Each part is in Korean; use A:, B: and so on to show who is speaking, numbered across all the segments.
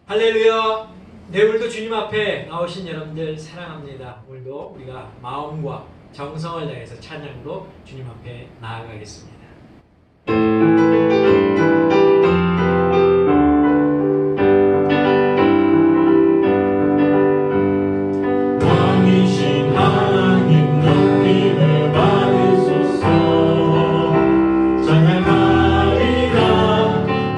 A: 할렐루야! 네, 오늘도 주님 앞에 나오신 여러분들 사랑합니다. 오늘도 우리가 마음과 정성을 다해서 찬양으로 주님 앞에 나아가겠습니다.
B: 왕이신 하나님 높임을 받으소서. 찬양하리라.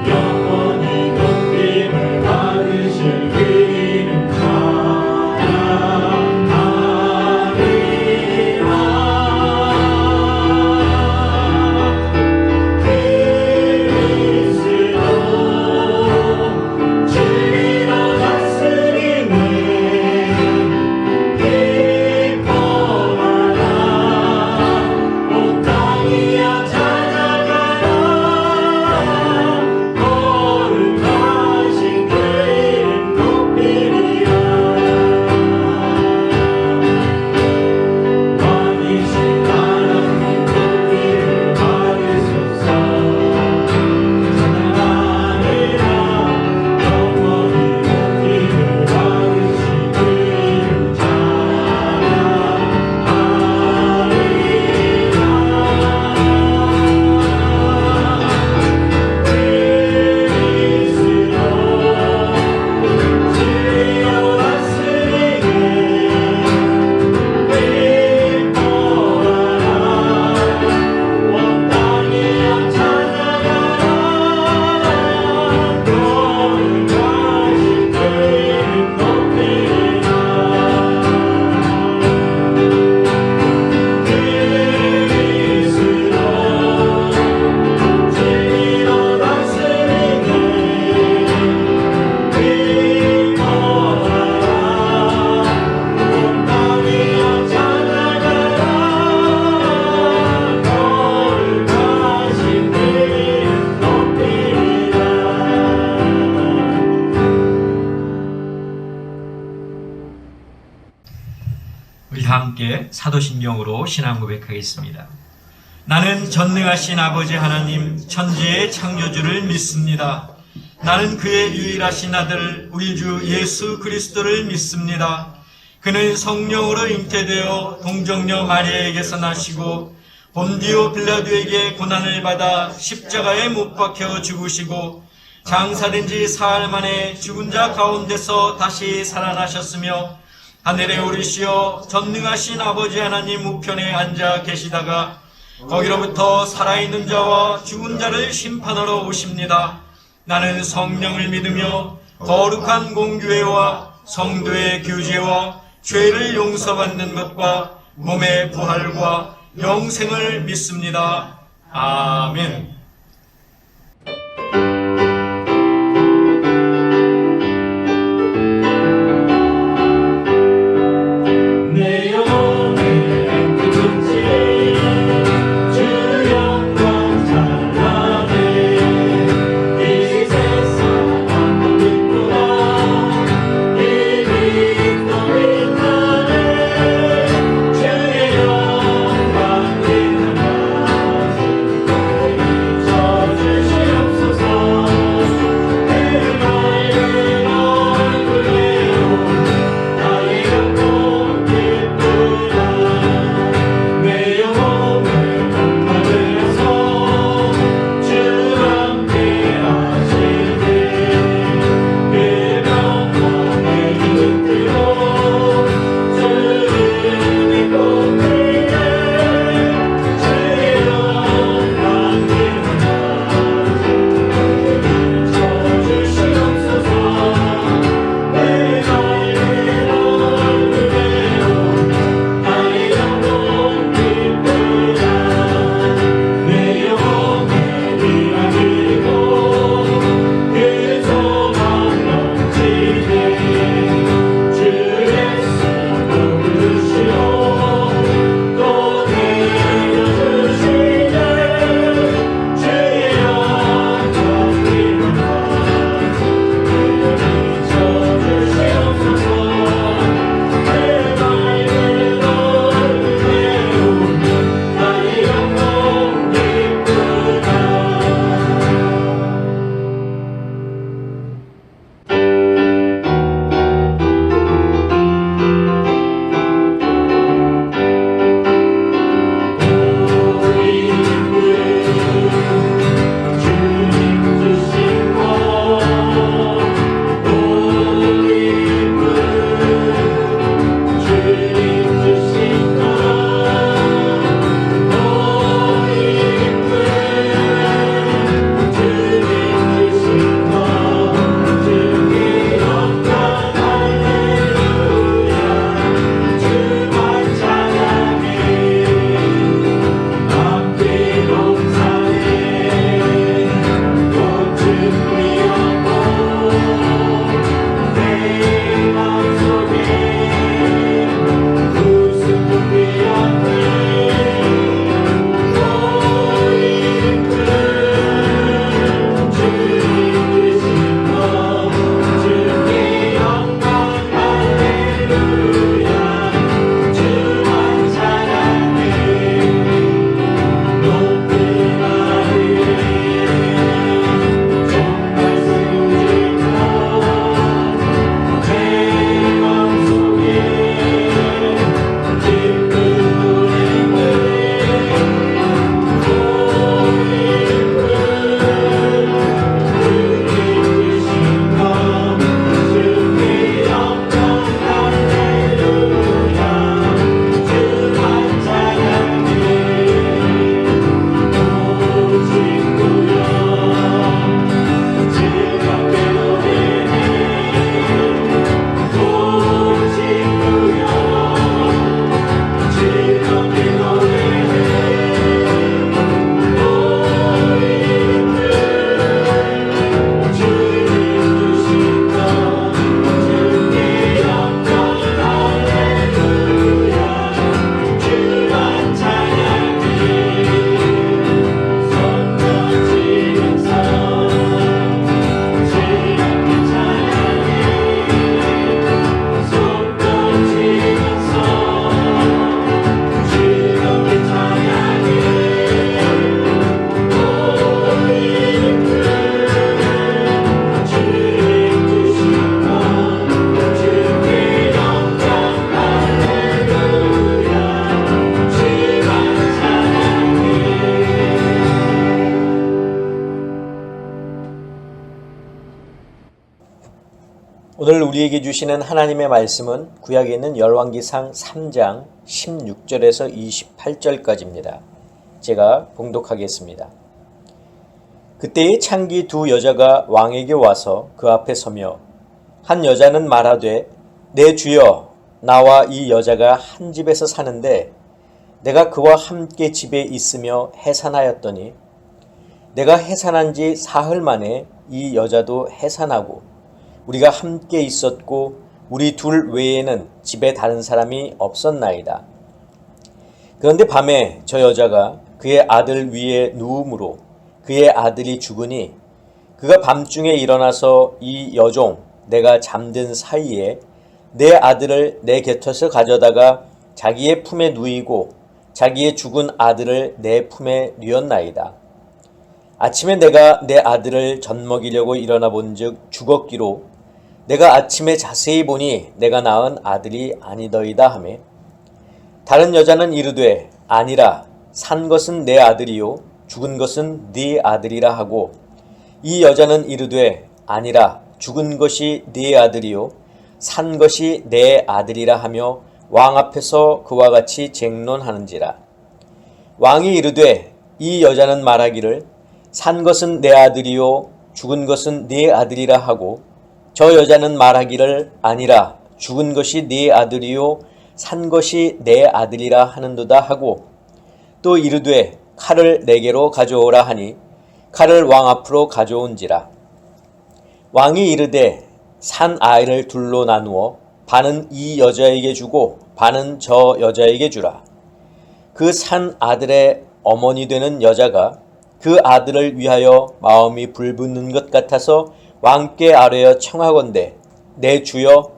B: 영원히 높임을 받으실 이름
A: 우리 다 함께 사도신경으로 신앙 고백하겠습니다. 나는 전능하신 아버지 하나님 천지의 창조주를 믿습니다. 나는 그의 유일하신 아들 우리 주 예수 그리스도를 믿습니다. 그는 성령으로 잉태되어 동정녀 마리아에게서 나시고 본디오 빌라도에게 고난을 받아 십자가에 못 박혀 죽으시고 장사된 지 사흘 만에 죽은 자 가운데서 다시 살아나셨으며 하늘에 오르시어 전능하신 아버지 하나님 우편에 앉아 계시다가 거기로부터 살아있는 자와 죽은 자를 심판하러 오십니다. 나는 성령을 믿으며 거룩한 공교회와 성도의 교제와 죄를 용서받는 것과 몸의 부활과 영생을 믿습니다. 아멘.
B: 내 영혼의 끝없지 주 영광 찬란해. 이 세상 아무 빛보다 이 빛도 빛나네. 주의 영광 빛나신
A: 오늘 우리에게 주시는 하나님의 말씀은 구약에 있는 열왕기상 3장 16절에서 28절까지입니다. 제가 봉독하겠습니다. 그때의 창기 두 여자가 왕에게 와서 그 앞에 서며 한 여자는 말하되 내 주여 나와 이 여자가 한 집에서 사는데 내가 그와 함께 집에 있으며 해산하였더니 내가 해산한 지 사흘 만에 이 여자도 해산하고 우리가 함께 있었고 우리 둘 외에는 집에 다른 사람이 없었나이다. 그런데 밤에 저 여자가 그의 아들 위에 누움으로 그의 아들이 죽으니 그가 밤중에 일어나서 이 여종 내가 잠든 사이에 내 아들을 내 곁에서 가져다가 자기의 품에 누이고 자기의 죽은 아들을 내 품에 누였나이다. 아침에 내가 내 아들을 젖먹이려고 일어나 본즉 죽었기로 내가 아침에 자세히 보니 내가 낳은 아들이 아니더이다 하며 다른 여자는 이르되 아니라 산 것은 내 아들이요 죽은 것은 네 아들이라 하고 이 여자는 이르되 아니라 죽은 것이 네 아들이요 산 것이 내 아들이라 하며 왕 앞에서 그와 같이 쟁론하는지라. 왕이 이르되 이 여자는 말하기를 산 것은 내 아들이요 죽은 것은 네 아들이라 하고 저 여자는 말하기를 아니라 죽은 것이 네 아들이요 산 것이 내 아들이라 하는도다 하고 또 이르되 칼을 내게로 가져오라 하니 칼을 왕 앞으로 가져온지라. 왕이 이르되 산 아이를 둘로 나누어 반은 이 여자에게 주고 반은 저 여자에게 주라. 그 산 아들의 어머니 되는 여자가 그 아들을 위하여 마음이 불붙는 것 같아서 왕께 아뢰어 청하건대 내 주여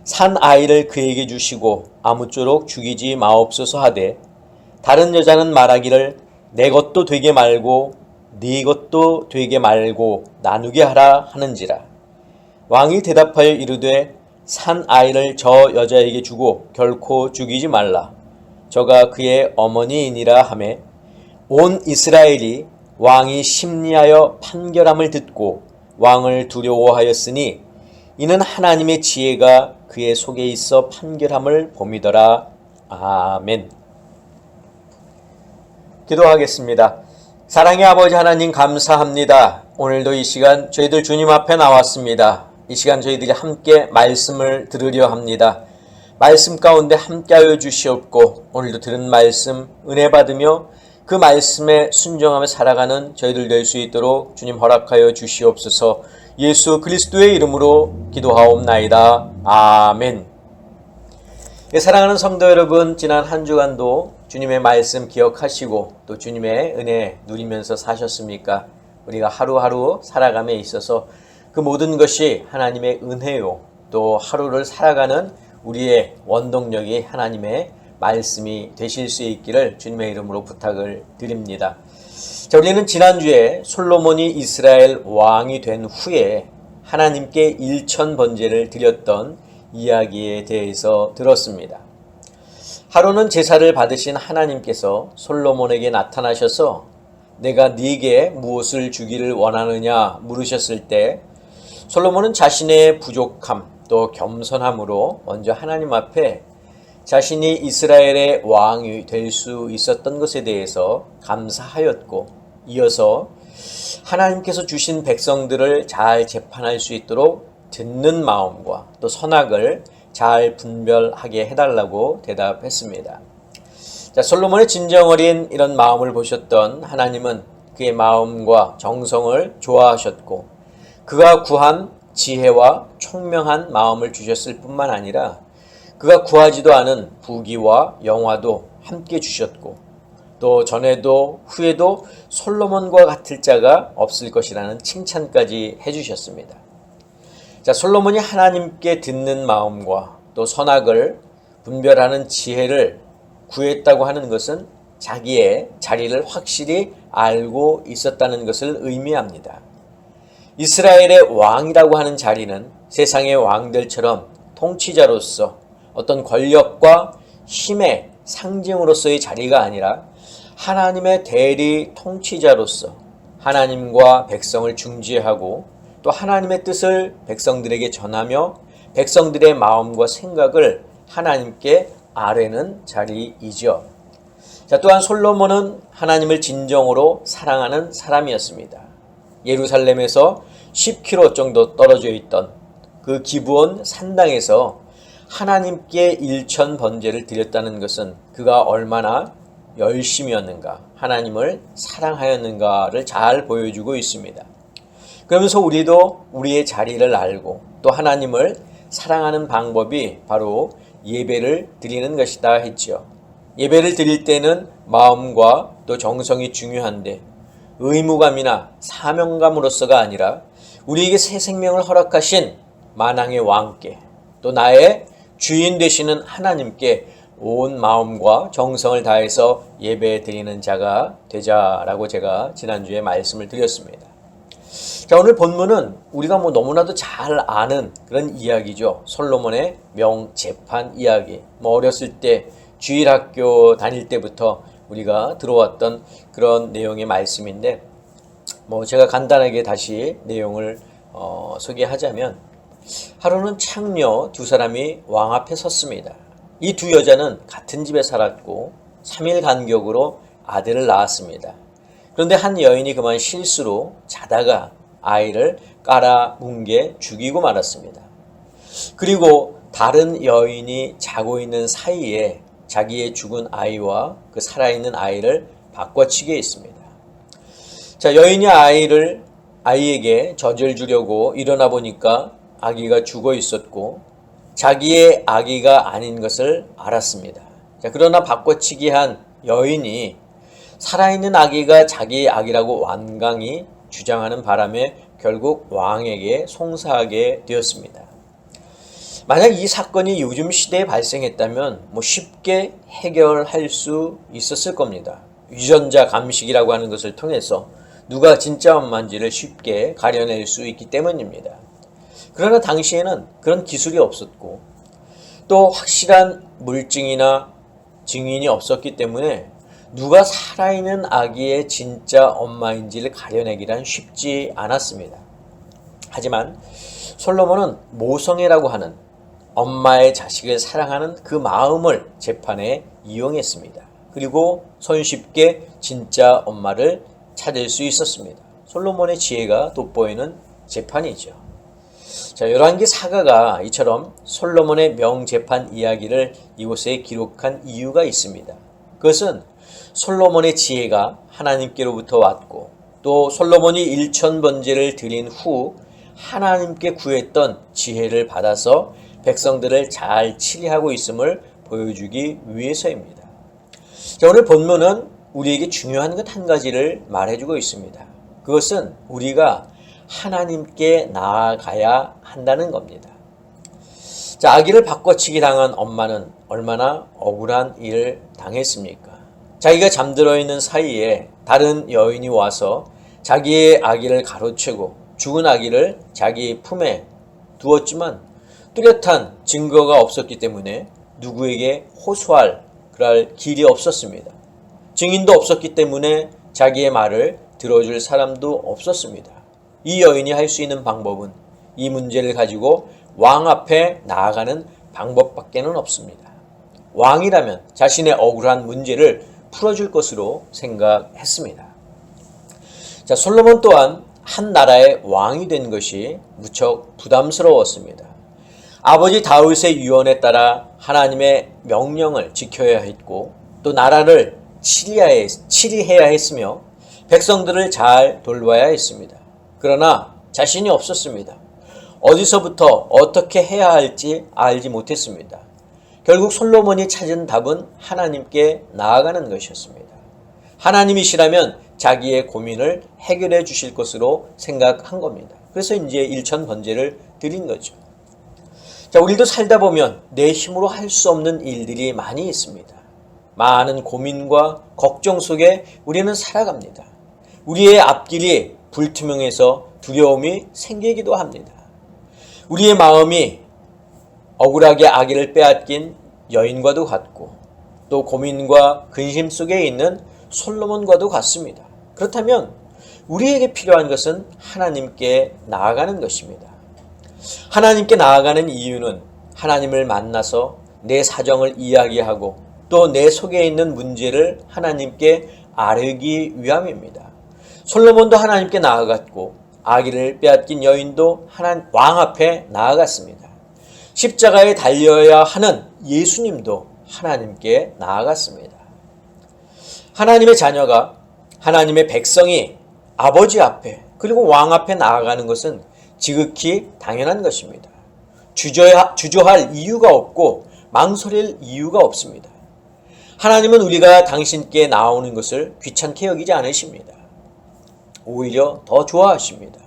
A: 산 아이를 그에게 주시고 아무쪼록 죽이지 마옵소서 하되 다른 여자는 말하기를 내 것도 되게 말고 네 것도 되게 말고 나누게 하라 하는지라. 왕이 대답하여 이르되 산 아이를 저 여자에게 주고 결코 죽이지 말라. 저가 그의 어머니이니라 하매 온 이스라엘이 왕이 심리하여 판결함을 듣고 왕을 두려워하였으니 이는 하나님의 지혜가 그의 속에 있어 판결함을 봄이더라. 아멘. 기도하겠습니다. 사랑의 아버지 하나님 감사합니다. 오늘도 이 시간 저희들 주님 앞에 나왔습니다. 이 시간 저희들이 함께 말씀을 들으려 합니다. 말씀 가운데 함께하여 주시옵고 오늘도 들은 말씀 은혜 받으며 그 말씀에 순종하며 살아가는 저희들 될 수 있도록 주님 허락하여 주시옵소서. 예수 그리스도의 이름으로 기도하옵나이다. 아멘. 사랑하는 성도 여러분, 지난 한 주간도 주님의 말씀 기억하시고 또 주님의 은혜 누리면서 사셨습니까? 우리가 하루하루 살아감에 있어서 그 모든 것이 하나님의 은혜요 또 하루를 살아가는 우리의 원동력이 하나님의 말씀이 되실 수 있기를 주님의 이름으로 부탁을 드립니다. 자, 우리는 지난주에 솔로몬이 이스라엘 왕이 된 후에 하나님께 일천번제를 드렸던 이야기에 대해서 들었습니다. 하루는 제사를 받으신 하나님께서 솔로몬에게 나타나셔서 내가 네게 무엇을 주기를 원하느냐 물으셨을 때 솔로몬은 자신의 부족함 또 겸손함으로 먼저 하나님 앞에 자신이 이스라엘의 왕이 될 수 있었던 것에 대해서 감사하였고 이어서 하나님께서 주신 백성들을 잘 재판할 수 있도록 듣는 마음과 또 선악을 잘 분별하게 해달라고 대답했습니다. 자, 솔로몬의 진정 어린 이런 마음을 보셨던 하나님은 그의 마음과 정성을 좋아하셨고 그가 구한 지혜와 총명한 마음을 주셨을 뿐만 아니라 그가 구하지도 않은 부귀와 영화도 함께 주셨고 또 전에도 후에도 솔로몬과 같을 자가 없을 것이라는 칭찬까지 해주셨습니다. 자, 솔로몬이 하나님께 듣는 마음과 또 선악을 분별하는 지혜를 구했다고 하는 것은 자기의 자리를 확실히 알고 있었다는 것을 의미합니다. 이스라엘의 왕이라고 하는 자리는 세상의 왕들처럼 통치자로서 어떤 권력과 힘의 상징으로서의 자리가 아니라 하나님의 대리 통치자로서 하나님과 백성을 중지하고 또 하나님의 뜻을 백성들에게 전하며 백성들의 마음과 생각을 하나님께 아뢰는 자리이죠. 자, 또한 솔로몬은 하나님을 진정으로 사랑하는 사람이었습니다. 예루살렘에서 10km 정도 떨어져 있던 그 기브온 산당에서 하나님께 일천 번제를 드렸다는 것은 그가 얼마나 열심이었는가, 하나님을 사랑하였는가를 잘 보여주고 있습니다. 그러면서 우리도 우리의 자리를 알고 또 하나님을 사랑하는 방법이 바로 예배를 드리는 것이다 했죠. 예배를 드릴 때는 마음과 또 정성이 중요한데 의무감이나 사명감으로서가 아니라 우리에게 새 생명을 허락하신 만왕의 왕께 또 나의 주인 되시는 하나님께 온 마음과 정성을 다해서 예배 드리는 자가 되자라고 제가 지난주에 말씀을 드렸습니다. 자, 오늘 본문은 우리가 너무나도 잘 아는 그런 이야기죠. 솔로몬의 명재판 이야기. 어렸을 때 주일학교 다닐 때부터 우리가 들어왔던 그런 내용의 말씀인데 제가 간단하게 다시 내용을 소개하자면 하루는 창녀 두 사람이 왕 앞에 섰습니다. 이 두 여자는 같은 집에 살았고 3일 간격으로 아들을 낳았습니다. 그런데 한 여인이 그만 실수로 자다가 아이를 깔아뭉개 죽이고 말았습니다. 그리고 다른 여인이 자고 있는 사이에 자기의 죽은 아이와 그 살아있는 아이를 바꿔치기에 했습니다. 자, 여인이 아이에게 젖을 주려고 일어나 보니까 아기가 죽어 있었고 자기의 아기가 아닌 것을 알았습니다. 자, 그러나 바꿔치기한 여인이 살아있는 아기가 자기의 아기라고 완강히 주장하는 바람에 결국 왕에게 송사하게 되었습니다. 만약 이 사건이 요즘 시대에 발생했다면 쉽게 해결할 수 있었을 겁니다. 유전자 감식이라고 하는 것을 통해서 누가 진짜 엄마인지를 쉽게 가려낼 수 있기 때문입니다. 그러나 당시에는 그런 기술이 없었고 또 확실한 물증이나 증인이 없었기 때문에 누가 살아있는 아기의 진짜 엄마인지를 가려내기란 쉽지 않았습니다. 하지만 솔로몬은 모성애라고 하는 엄마의 자식을 사랑하는 그 마음을 재판에 이용했습니다. 그리고 손쉽게 진짜 엄마를 찾을 수 있었습니다. 솔로몬의 지혜가 돋보이는 재판이죠. 자, 열왕기 사가가 이처럼 솔로몬의 명재판 이야기를 이곳에 기록한 이유가 있습니다. 그것은 솔로몬의 지혜가 하나님께로부터 왔고 또 솔로몬이 일천번제를 드린 후 하나님께 구했던 지혜를 받아서 백성들을 잘 치리하고 있음을 보여주기 위해서입니다. 자, 오늘 본문은 우리에게 중요한 것 한 가지를 말해주고 있습니다. 그것은 우리가 하나님께 나아가야 한다는 겁니다. 자, 아기를 바꿔치기 당한 엄마는 얼마나 억울한 일을 당했습니까? 자기가 잠들어 있는 사이에 다른 여인이 와서 자기의 아기를 가로채고 죽은 아기를 자기 품에 두었지만 뚜렷한 증거가 없었기 때문에 누구에게 호소할 그럴 길이 없었습니다. 증인도 없었기 때문에 자기의 말을 들어줄 사람도 없었습니다. 이 여인이 할 수 있는 방법은 이 문제를 가지고 왕 앞에 나아가는 방법밖에는 없습니다. 왕이라면 자신의 억울한 문제를 풀어줄 것으로 생각했습니다. 자, 솔로몬 또한 한 나라의 왕이 된 것이 무척 부담스러웠습니다. 아버지 다윗의 유언에 따라 하나님의 명령을 지켜야 했고 또 나라를 치리해야 했으며 백성들을 잘 돌봐야 했습니다. 그러나 자신이 없었습니다. 어디서부터 어떻게 해야 할지 알지 못했습니다. 결국 솔로몬이 찾은 답은 하나님께 나아가는 것이었습니다. 하나님이시라면 자기의 고민을 해결해 주실 것으로 생각한 겁니다. 그래서 이제 일천번제를 드린 거죠. 자, 우리도 살다 보면 내 힘으로 할 수 없는 일들이 많이 있습니다. 많은 고민과 걱정 속에 우리는 살아갑니다. 우리의 앞길이 불투명해서 두려움이 생기기도 합니다. 우리의 마음이 억울하게 아기를 빼앗긴 여인과도 같고 또 고민과 근심 속에 있는 솔로몬과도 같습니다. 그렇다면 우리에게 필요한 것은 하나님께 나아가는 것입니다. 하나님께 나아가는 이유는 하나님을 만나서 내 사정을 이야기하고 또 내 속에 있는 문제를 하나님께 아뢰기 위함입니다. 솔로몬도 하나님께 나아갔고 아기를 빼앗긴 여인도 왕 앞에 나아갔습니다. 십자가에 달려야 하는 예수님도 하나님께 나아갔습니다. 하나님의 자녀가 하나님의 백성이 아버지 앞에 그리고 왕 앞에 나아가는 것은 지극히 당연한 것입니다. 주저할 이유가 없고 망설일 이유가 없습니다. 하나님은 우리가 당신께 나오는 것을 귀찮게 여기지 않으십니다. 오히려 더 좋아하십니다.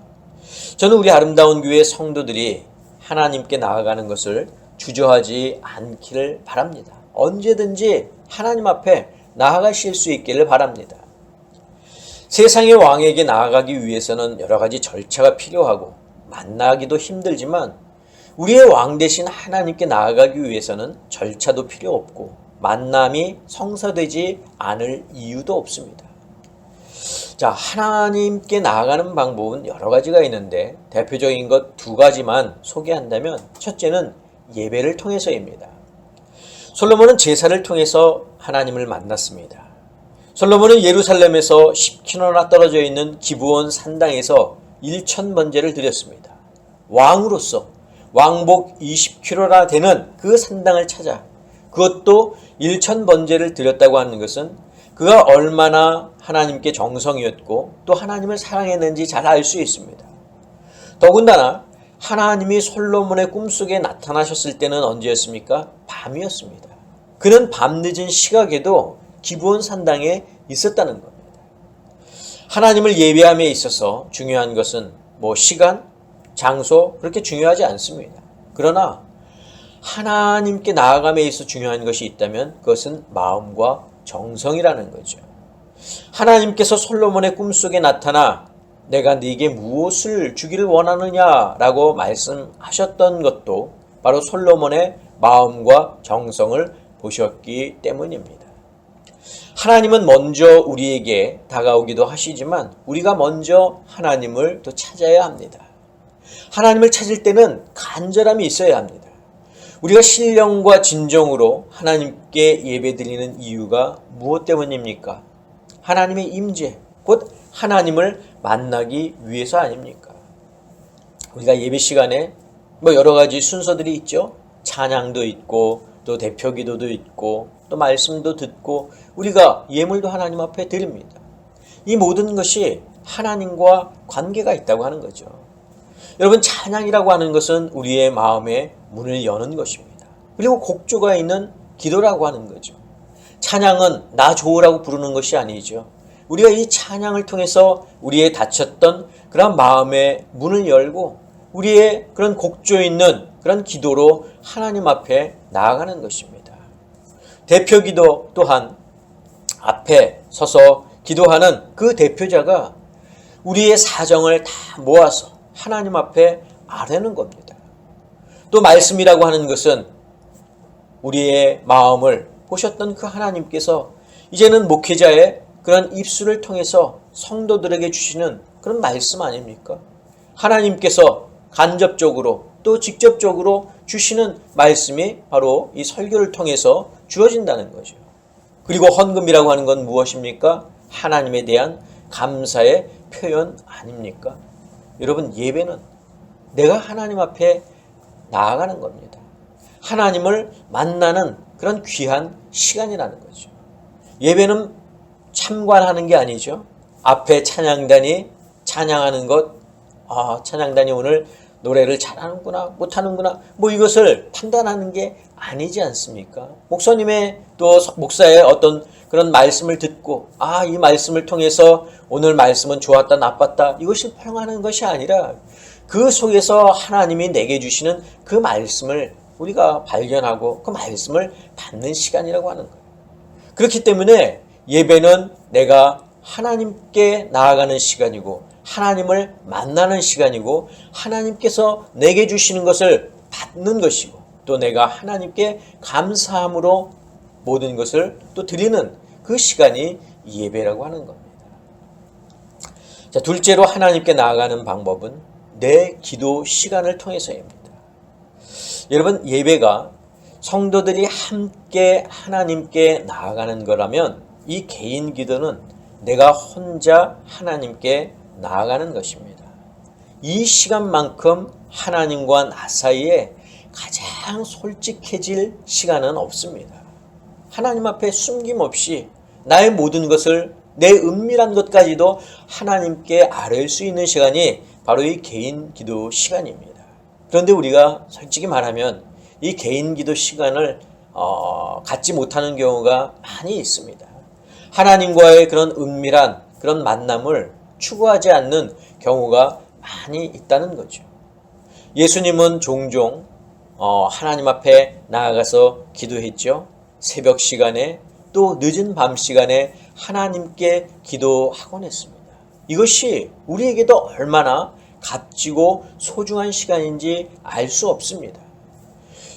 A: 저는 우리 아름다운 교회 성도들이 하나님께 나아가는 것을 주저하지 않기를 바랍니다. 언제든지 하나님 앞에 나아가실 수 있기를 바랍니다. 세상의 왕에게 나아가기 위해서는 여러 가지 절차가 필요하고 만나기도 힘들지만 우리의 왕 대신 하나님께 나아가기 위해서는 절차도 필요 없고 만남이 성사되지 않을 이유도 없습니다. 자, 하나님께 나아가는 방법은 여러 가지가 있는데 대표적인 것 두 가지만 소개한다면 첫째는 예배를 통해서입니다. 솔로몬은 제사를 통해서 하나님을 만났습니다. 솔로몬은 예루살렘에서 10km나 떨어져 있는 기브온 산당에서 1000번제를 드렸습니다. 왕으로서 왕복 20km나 되는 그 산당을 찾아 그것도 1000번제를 드렸다고 하는 것은 그가 얼마나 하나님께 정성이었고 또 하나님을 사랑했는지 잘 알 수 있습니다. 더군다나 하나님이 솔로몬의 꿈속에 나타나셨을 때는 언제였습니까? 밤이었습니다. 그는 밤늦은 시각에도 기브온 산당에 있었다는 겁니다. 하나님을 예배함에 있어서 중요한 것은 시간, 장소 그렇게 중요하지 않습니다. 그러나 하나님께 나아감에 있어 중요한 것이 있다면 그것은 마음과 정성이라는 거죠. 하나님께서 솔로몬의 꿈속에 나타나 내가 네게 무엇을 주기를 원하느냐라고 말씀하셨던 것도 바로 솔로몬의 마음과 정성을 보셨기 때문입니다. 하나님은 먼저 우리에게 다가오기도 하시지만 우리가 먼저 하나님을 또 찾아야 합니다. 하나님을 찾을 때는 간절함이 있어야 합니다. 우리가 신령과 진정으로 하나님께 예배드리는 이유가 무엇 때문입니까? 하나님의 임재, 곧 하나님을 만나기 위해서 아닙니까? 우리가 예배 시간에 여러 가지 순서들이 있죠. 찬양도 있고 또 대표기도도 있고 또 말씀도 듣고 우리가 예물도 하나님 앞에 드립니다. 이 모든 것이 하나님과 관계가 있다고 하는 거죠. 여러분, 찬양이라고 하는 것은 우리의 마음에 문을 여는 것입니다. 그리고 곡조가 있는 기도라고 하는 거죠. 찬양은 나 좋으라고 부르는 것이 아니죠. 우리가 이 찬양을 통해서 우리의 닫혔던 그런 마음의 문을 열고 우리의 그런 곡조 있는 그런 기도로 하나님 앞에 나아가는 것입니다. 대표기도 또한 앞에 서서 기도하는 그 대표자가 우리의 사정을 다 모아서 하나님 앞에 아뢰는 겁니다. 또 말씀이라고 하는 것은 우리의 마음을 보셨던 그 하나님께서 이제는 목회자의 그런 입술을 통해서 성도들에게 주시는 그런 말씀 아닙니까? 하나님께서 간접적으로 또 직접적으로 주시는 말씀이 바로 이 설교를 통해서 주어진다는 거죠. 그리고 헌금이라고 하는 건 무엇입니까? 하나님에 대한 감사의 표현 아닙니까? 여러분, 예배는 내가 하나님 앞에 나아가는 겁니다. 하나님을 만나는 그런 귀한 시간이라는 거죠. 예배는 참관하는 게 아니죠. 앞에 찬양단이 찬양하는 것, 찬양단이 오늘 노래를 잘하는구나 못하는구나 이것을 판단하는 게 아니지 않습니까? 목사님의 또 목사의 어떤 그런 말씀을 듣고 이 말씀을 통해서 오늘 말씀은 좋았다 나빴다 이것을 평하는 것이 아니라 그 속에서 하나님이 내게 주시는 그 말씀을 우리가 발견하고 그 말씀을 받는 시간이라고 하는 거예요. 그렇기 때문에 예배는 내가 하나님께 나아가는 시간이고 하나님을 만나는 시간이고 하나님께서 내게 주시는 것을 받는 것이고 또 내가 하나님께 감사함으로 모든 것을 또 드리는 그 시간이 예배라고 하는 겁니다. 자, 둘째로 하나님께 나아가는 방법은 내 기도 시간을 통해서입니다. 여러분, 예배가 성도들이 함께 하나님께 나아가는 거라면 이 개인 기도는 내가 혼자 하나님께 나아가는 것입니다. 이 시간만큼 하나님과 나 사이에 가장 솔직해질 시간은 없습니다. 하나님 앞에 숨김없이 나의 모든 것을, 내 은밀한 것까지도 하나님께 아뢰일 수 있는 시간이 바로 이 개인 기도 시간입니다. 그런데 우리가 솔직히 말하면 이 개인 기도 시간을 갖지 못하는 경우가 많이 있습니다. 하나님과의 그런 은밀한 그런 만남을 추구하지 않는 경우가 많이 있다는 거죠. 예수님은 종종 하나님 앞에 나아가서 기도했죠. 새벽 시간에 또 늦은 밤 시간에 하나님께 기도하곤 했습니다. 이것이 우리에게도 얼마나 값지고 소중한 시간인지 알 수 없습니다.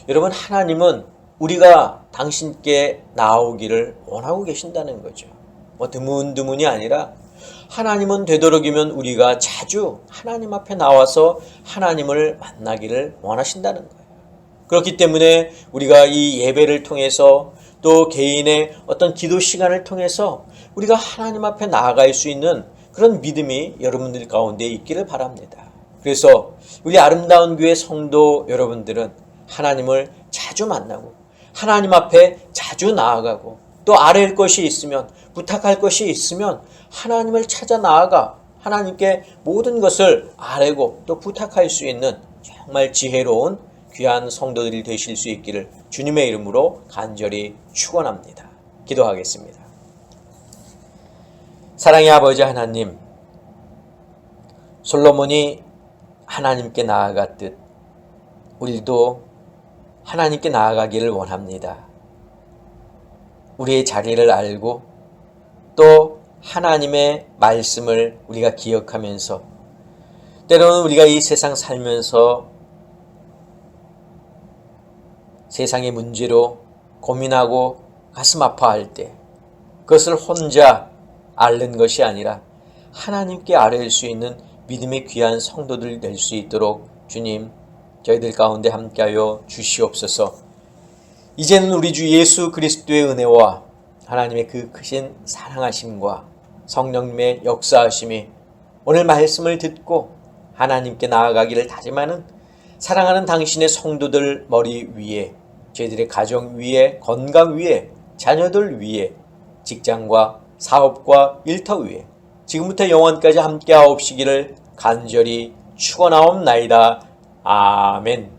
A: 여러분, 하나님은 우리가 당신께 나오기를 원하고 계신다는 거죠. 드문드문이 아니라 하나님은 되도록이면 우리가 자주 하나님 앞에 나와서 하나님을 만나기를 원하신다는 거예요. 그렇기 때문에 우리가 이 예배를 통해서 또 개인의 어떤 기도 시간을 통해서 우리가 하나님 앞에 나아갈 수 있는 그런 믿음이 여러분들 가운데 있기를 바랍니다. 그래서 우리 아름다운 교회 성도 여러분들은 하나님을 자주 만나고 하나님 앞에 자주 나아가고 또 아뢰일 것이 있으면, 부탁할 것이 있으면 하나님을 찾아 나아가 하나님께 모든 것을 아뢰고 또 부탁할 수 있는 정말 지혜로운 귀한 성도들이 되실 수 있기를 주님의 이름으로 간절히 축원합니다. 기도하겠습니다. 사랑의 아버지 하나님, 솔로몬이 하나님께 나아갔듯 우리도 하나님께 나아가기를 원합니다. 우리의 자리를 알고 또 하나님의 말씀을 우리가 기억하면서 때로는 우리가 이 세상 살면서 세상의 문제로 고민하고 가슴 아파할 때 그것을 혼자 앓는 것이 아니라 하나님께 아뢰일 수 있는 믿음의 귀한 성도들 될 수 있도록 주님, 저희들 가운데 함께하여 주시옵소서. 이제는 우리 주 예수 그리스도의 은혜와 하나님의 그 크신 사랑하심과 성령님의 역사하심이 오늘 말씀을 듣고 하나님께 나아가기를 다짐하는 사랑하는 당신의 성도들 머리 위에, 저희들의 가정 위에, 건강 위에, 자녀들 위에, 직장과 사업과 일터 위에 지금부터 영원까지 함께하옵시기를 간절히 축원하옵나이다. 아멘.